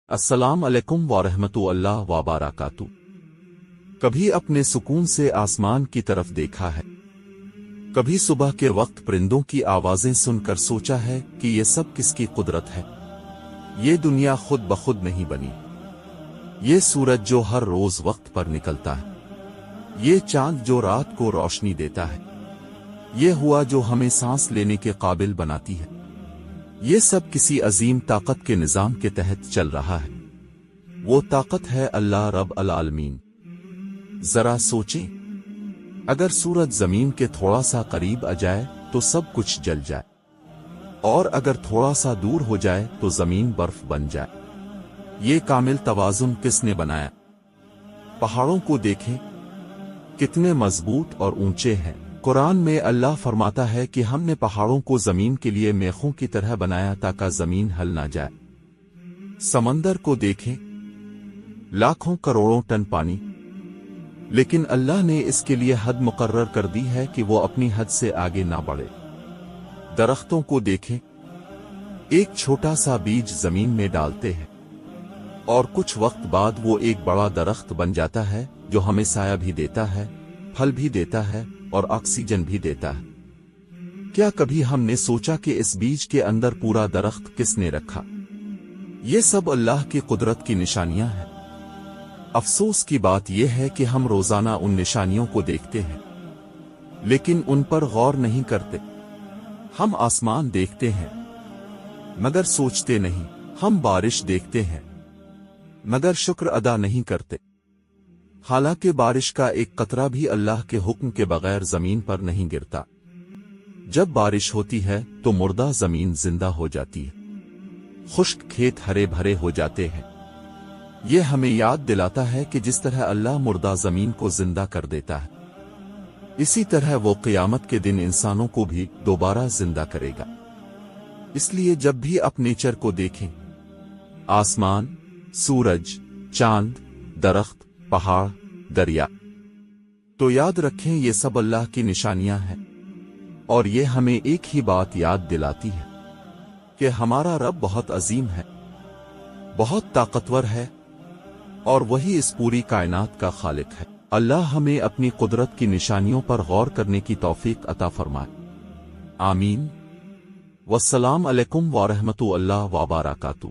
السلام علیکم ورحمۃ اللہ وبرکاتہ۔ کبھی اپنے سکون سے آسمان کی طرف دیکھا ہے، کبھی صبح کے وقت پرندوں کی آوازیں سن کر سوچا ہے کہ یہ سب کس کی قدرت ہے؟ یہ دنیا خود بخود نہیں بنی، یہ سورج جو ہر روز وقت پر نکلتا ہے، یہ چاند جو رات کو روشنی دیتا ہے، یہ ہوا جو ہمیں سانس لینے کے قابل بناتی ہے، یہ سب کسی عظیم طاقت کے نظام کے تحت چل رہا ہے۔ وہ طاقت ہے اللہ رب العالمین۔ ذرا سوچیں، اگر سورج زمین کے تھوڑا سا قریب آ جائے تو سب کچھ جل جائے، اور اگر تھوڑا سا دور ہو جائے تو زمین برف بن جائے۔ یہ کامل توازن کس نے بنایا؟ پہاڑوں کو دیکھیں، کتنے مضبوط اور اونچے ہیں۔ قرآن میں اللہ فرماتا ہے کہ ہم نے پہاڑوں کو زمین کے لیے میخوں کی طرح بنایا تاکہ زمین ہل نہ جائے۔ سمندر کو دیکھیں، لاکھوں کروڑوں ٹن پانی، لیکن اللہ نے اس کے لیے حد مقرر کر دی ہے کہ وہ اپنی حد سے آگے نہ بڑھے۔ درختوں کو دیکھیں، ایک چھوٹا سا بیج زمین میں ڈالتے ہیں اور کچھ وقت بعد وہ ایک بڑا درخت بن جاتا ہے جو ہمیں سایہ بھی دیتا ہے، پھل بھی دیتا ہے اور آکسیجن بھی دیتا ہے۔ کیا کبھی ہم نے سوچا کہ اس بیج کے اندر پورا درخت کس نے رکھا؟ یہ سب اللہ کی قدرت کی نشانیاں ہیں۔ افسوس کی بات یہ ہے کہ ہم روزانہ ان نشانیوں کو دیکھتے ہیں لیکن ان پر غور نہیں کرتے۔ ہم آسمان دیکھتے ہیں مگر سوچتے نہیں، ہم بارش دیکھتے ہیں مگر شکر ادا نہیں کرتے، حالانکہ بارش کا ایک قطرہ بھی اللہ کے حکم کے بغیر زمین پر نہیں گرتا۔ جب بارش ہوتی ہے تو مردہ زمین زندہ ہو جاتی ہے، خشک کھیت ہرے بھرے ہو جاتے ہیں۔ یہ ہمیں یاد دلاتا ہے کہ جس طرح اللہ مردہ زمین کو زندہ کر دیتا ہے، اسی طرح وہ قیامت کے دن انسانوں کو بھی دوبارہ زندہ کرے گا۔ اس لیے جب بھی آپ نیچر کو دیکھیں، آسمان، سورج، چاند، درخت، پہاڑ، دریا، تو یاد رکھیں یہ سب اللہ کی نشانیاں ہیں، اور یہ ہمیں ایک ہی بات یاد دلاتی ہے کہ ہمارا رب بہت عظیم ہے، بہت طاقتور ہے، اور وہی اس پوری کائنات کا خالق ہے۔ اللہ ہمیں اپنی قدرت کی نشانیوں پر غور کرنے کی توفیق عطا فرمائے، آمین۔ والسلام علیکم ورحمۃ اللہ وبرکاتہ۔